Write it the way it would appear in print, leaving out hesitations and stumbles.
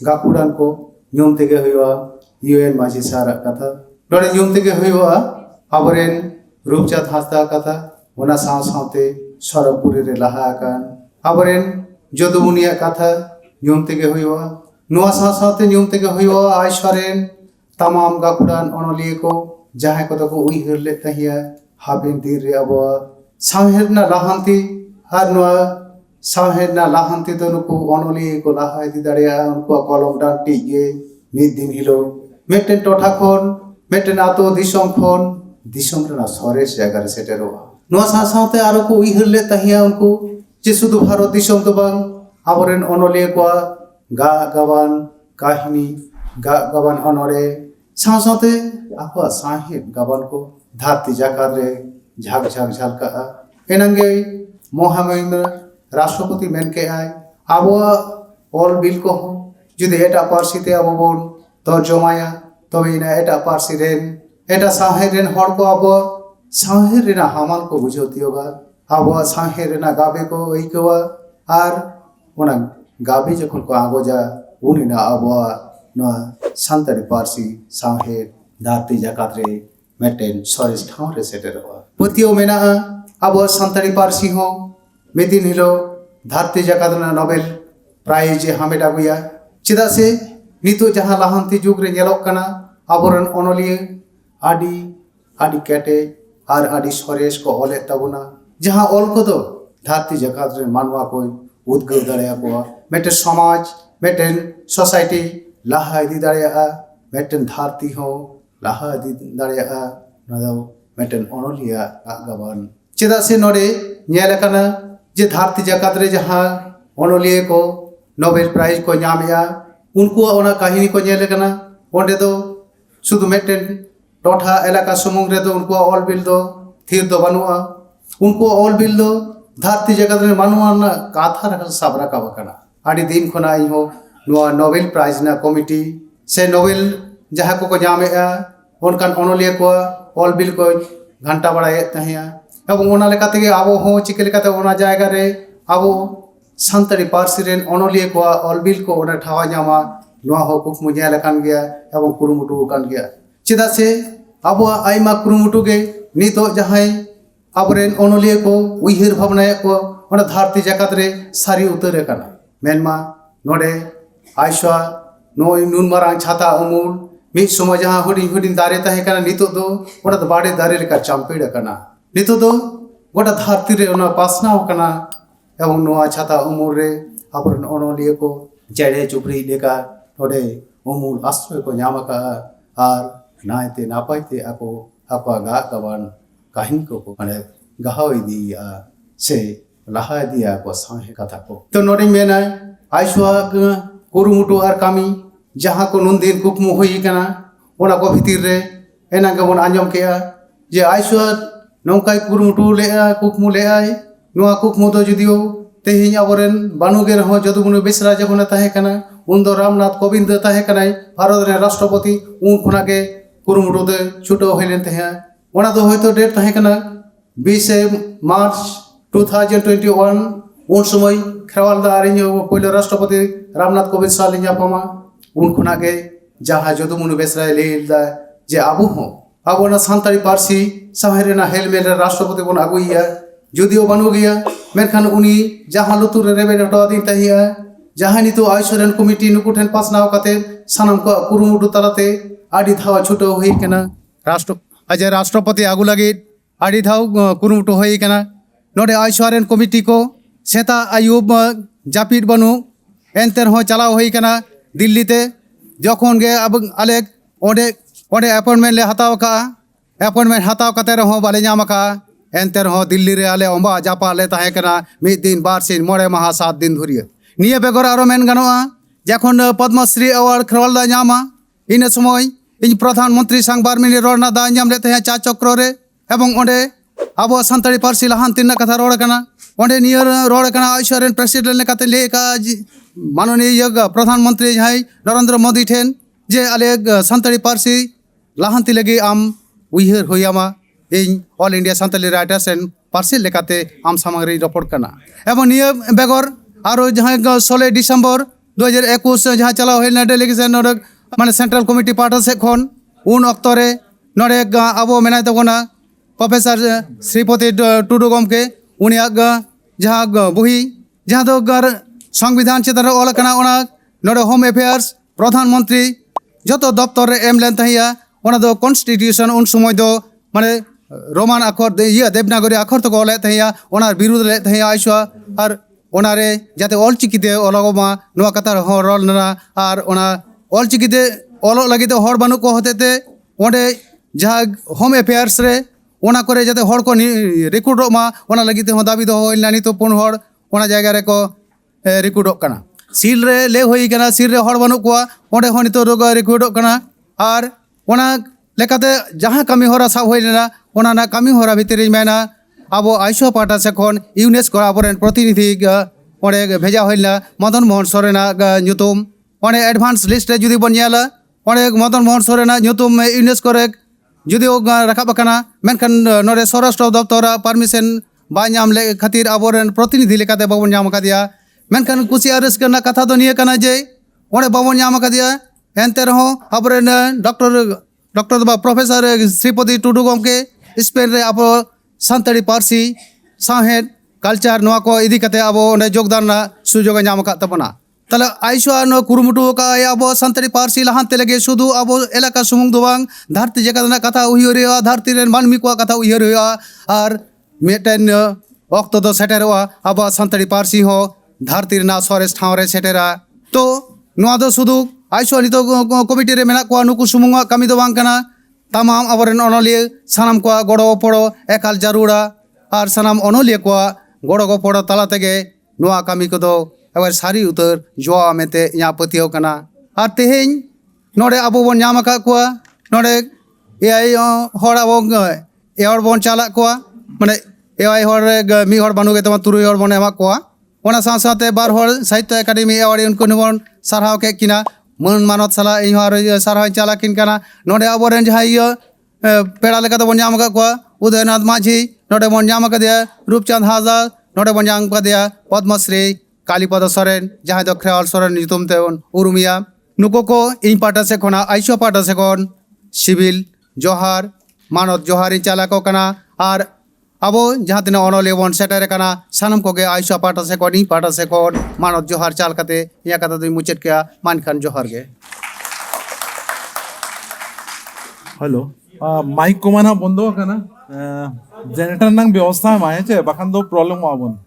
गाकुडान को ᱧᱩᱢ तेगे हुआ यूएन माझी सारा कथा नोडे ᱧᱩᱢ तेगे हुआ आबरेन रूपचाँद हांसदा कथा ओना साव सावते सरपुरी रे लाहा आकान आबरेन जदुमुनिया कथा ᱧᱩᱢ तेगे हुआ नुआ साव सावते ᱧᱩᱢ तेगे हुआ आयशरेन तमाम गाकुडान अनलिये को जहां को तो उइहर ले तहिया हाबिन दिन रे अब साहेरना लाहांती आर नुआ साहेरना लाहांती तो नुको अनलिये को लाहा इदि दाड़िया उनको कलम डांटी गे मिद दिन हिलो मेटेन टोठा खन मेटेन आतो दिसम खन दिसम रना सरेस जायगा रे सेटेरोआ नुआ साथे आरो को उइहर ले तहिया उनको जे सुदु भारत दिसम तो बांग आबरेन अनलिये को गा गावान काहिनी गा गावान अनरे साथे आपा साहेब गावान को धाती जाकात रे झाग झाग झलका एनंगे मोहामहिम राष्ट्रपति मेन के आय आबो ऑल बिल को जुदि एटा पार्सी ते आबो बोन तर्जमाया तबे इना एटा पार्सी रेन एटा साहेब रेन हर को आबो साहेब रेना हामाल को बुझौतियोगा आबो साहेब रेना गाबे को इकवा आर ओना गाबे जखन को आगोजा उनिना आबो ना सान्ताड़ी पार्सी साहेब धाती जाकात रे मेटेन सरेस ठाव रे सेटेरोआ पतियो मेना आबो सान्ताड़ी पार्सी हो मेदिन हिलो धारती जाकात ना नोबेल प्राइज हामेट आगुया चेदा से नितो जहां लाहांती जुग रे नेलोक कना आबोरन अनलिये आदि आदि केटे आर आदि सरेस को ओले तबुना जहां ओल को दो धारती जाकात रे मानवा को उद्गव दाड़िया को मेटे समाज मेटेन सोसाइटी लाहा इदि दाड़िया मेटेन धारती हो लाहा इदि दाड़िया नदो मेटेन अनलिया गाबान चेदा से नोडे नेल कना जे धारती जाकात रे जहां अनलिये को नोबेल प्राइज को नामया उनको ओना कहानी को नेल कना ओंडे दो शुद्ध मेटेन टोठा एलाका सुमुंग रे दो उनको ऑल बिल दो थीर दो बनुआ उनको ऑल बिल दो धारती जाकात रे मानुआ ना काथा रखा साबरा का बकना आदि दिन खना इहो नुआ नोबेल प्राइज ना कमिटी से नोबेल जहां को नामया उनकान अनलिये को ऑल बिल को घंटा बड़ाए तहिया एवं ओना लेकाते गे आबो हो चिके लेकाते ओना जायगा रे आबो सान्ताड़ी पार्सी रेन अनलिये को ऑल बिल को ओना ठावा नामा नुआ हो कुकमु नेल कान गया एवं कुरुमुटु कान गया चेदा से आबो आइमा कुरुमुटु गे नितो जहां आबरेन अनलिये को उइहर भावनाय को ओना धारती जाकात रे सारी उतर काना मेनमा नोडे आयशा नोय नुन मारांग छाता उमुल मिद समय जहां हुडिंग हुडिंग दारे ताहे काना नितो दो ओना बाड़े दारे लेका चांपेड़ काना नितो दो गोटा धारती रे ओना पासनाव काना एवं नोआ छाता उमुल रे आबरेन अनलिये को जेड़े चुपड़ी लेका नोडे उमुल आश्रय को नामका आर नायते नापायते आको आपा गा गाबान काहिनी को माने गाहाव इदिया से लाहा इदिया को साहे कथा को तो नोडे मेना आयशा कुरुमुटु आर कामी जहां को नुन दिन कुकमु होई काना ओना को भितिर रे एना गबन आंजम केया जे आयशा नौकाय कुरुमुटु लेआ कुकमु लेआय नुआ कुकमु दो जुदियो तेहिं आबरेन बानुगे रहो जदुमुनि बेसरा जखन ताहे काना उन दो रामनाथ कोविंद ताहे कानाय भारत रे राष्ट्रपति उन खुनागे कुरुमुटु दे छुटो होइलेन ताहे ओना दो होयतो डेट ताहे काना 20 मार्च 2021 उन समय खेरवाल दा आरिញपहिलो राष्ट्रपति रामनाथ कोविंद सालिं जापामा उन खुनागे जहां जदुमुनि बेसरा लेदा जे आबो हो आबोना सान्ताड़ी पार्सी साहेरेना हेलमेल राष्ट्रपति बन आगुइया जुदियो बानु गया मेनखान उनी जहां लुतुर रेबे हटा दिन तहिया जहां नितो आयशरेन कमिटी नुकु ठेन पासनाव काते सानाम को कुरुमुटु तलाते आदि धाव छुटो होई केना राष्ट्रपति आगु लगे आदि धाव कुरुमुटु होई केना नोडे आयशरेन कमिटी को सेता आयुब जापिद बानु एंतर हो चलाव होई केना दिल्ली ते जखन गे अब आले ओडे ओडे अपॉइंटमेंट ले हताव का अपॉइंटमेंट हताव काते रहो बाले नाम का एंतर हो दिल्ली रे आले ओंबा जापा ले ताहे कना मिद दिन बार सिन मोड़े माहा 7 दिन धुरिया निये बेगर आरो मेन गानोआ जखन पद्मश्री अवार्ड खेरवाल दा नामा इन समय इन प्रधानमंत्री सांग बारमिनी रोडना दा नाम ले तहे 4 चक्र रे एवं ओंडे आबो सान्ताड़ी पार्सी लाहांतिन कथा रोड कना ओंडे नियर रोड कना आयशरेन प्रेसिडेंट ले काते ले का माननीय प्रधानमंत्री जहाय नरेंद्र मोदी ठेन जे आले सान्ताड़ी पार्सी लाहांति लगे आम उइहर होयामा इन All India Santali writers and पार्सी लेकाते आम सामांग रे रपड़ कना एवं निये बेगर आरो जहां 16 डिसेम्बर 2021 जहाँ चला हुई डेलीगेशन माने सेंट्रल कमिटी पार्टी से खन उन अक्तरे नोड़े अब मेना तबना प्रोफेसर श्रीपति टुडू गमके उनियाग जहाँ बही जहाँ दो संविधान चेतन ऑल कना नोड़े होम अफेयर्स प्रधानमंत्री जो दफ्तर एम लेन तहिया ओना दो कॉन्स्टिट्यूशन उन समय दो माने रोमान अक्षर ये देवनागरी अक्षर तो ऑल तहिया ओना विरुद्ध ले तहिया आइसवा और ओनारे जाते ऑल चिकिते ओलगमा नोआ कथा रॉल ना और ओना ऑल चिकिते ऑल लगी तो हर बानु को होते थे ओंडे जहाँ होम अफेयर्स रे ओना करे जाते हर को रिक्रूट मा ओना लगी तो दाबी दो होइलानी तो पुन हर ओना जायगा रे को रिक्रूट कना सील रे ले होई कना सील रे हर बानु को ओंडे हो नितो रोग रिक्रूट कना और ओना लेकाते जहाँ कमी होरा साब होइलेना ओना ना कमी होरा भितरी मेना अब आइसो पाटा से खन यूनेस्को आबरेन प्रतिनिधि ओंडे भेजा होइला मदन मोहन सोरेना ᱧᱩᱛᱩᱢ ओंडे एडवांस लिस्ट रे जुदी बन नेला ओंडे मदन मोहन सोरेना ᱧᱩᱛᱩᱢ यूनेस्को रे जुदी रखाब कना मेनखान नोरे स्वराष्ट्र दफ्तर परमिशन बा नाम ले खातिर आबरेन प्रतिनिधि लेकाते बाबन नाम कादिया मेनखान कुसिया रस्कना कथा दो निये कना जे ओंडे बाबन नाम कादिया एनते रहो आबरेन डॉक्टर प्रोफेसर श्रीपति टुडू गमके स्पेन रे अब सानताड़ी पारसी साहेद कल्चर नोआ को इदी कते अब ओंडे योगदान ना सुजोग नाम का तबना तले आइसवा नो कुरुमुटु का अब सानताड़ी पारसी लहानते लगे शुधु अब एलाका सुमुंग दो बांग धरती जगत ना कथा उहियर हुआ धरती रे मानमी को कथा उहियर हुआ और मेटेन वक्त दो सेटेरवा अब सानताड़ी पारसी हो धरती ना सरेस ठाव रे सेटेरा तो नोआ दो शुधु आइसवा नितो कमिटी रे मेना को नुकु सुमुंग कमी दो बांग कना तमाम अबरेन अनलिया सानाम को गड़ो पड़ो एकाल जारूड़ा और सानाम अनलिया को गड़ो पड़ो तला तेगे नोआ कमी को दो एबार सारी उतर जोआ मेते या पतियो कना और तेहेñ नोडे अब बन नाम का को नोडे एआई हर अब एहर बन चला को माने एआई हर मी हर बानु गे तमा तुरुई हर बन एमा को ओना साथ साथे बार हर साहित्य एकाडेमी एवार्ड उनको नबन सारहाव के किना मन मानत साला इन हर सारहाव चला किन कना नोडे अबरेन जहाय पेड़ा लेका बन नाम का को उदयनाथ माझी नोडे बन नाम का दिया रूपचंद हाजरा नोडे बन नाम का दिया पद्मश्री कालीपद सोरेन जहाँ दो खेवाल सोरेन ᱧᱩᱛᱩᱢ ते उरुमिया नुको को इन पाटा से खोना आइसो पाटा से कोन सिविल जोहार मानत जोहार इन चला को कना और अब जहाँ तिना अनलिया बन सेटर कना सानम को गे आइसो पाटा से कोन इन पाटा से कोन मानत जोहार चाल कते या कथा दुई मुचेट के मानखान जोहार गे हेलो माइक को माना बंदो कना जेनेटर नंग व्यवस्था माहे चे बखान दो प्रॉब्लम आबन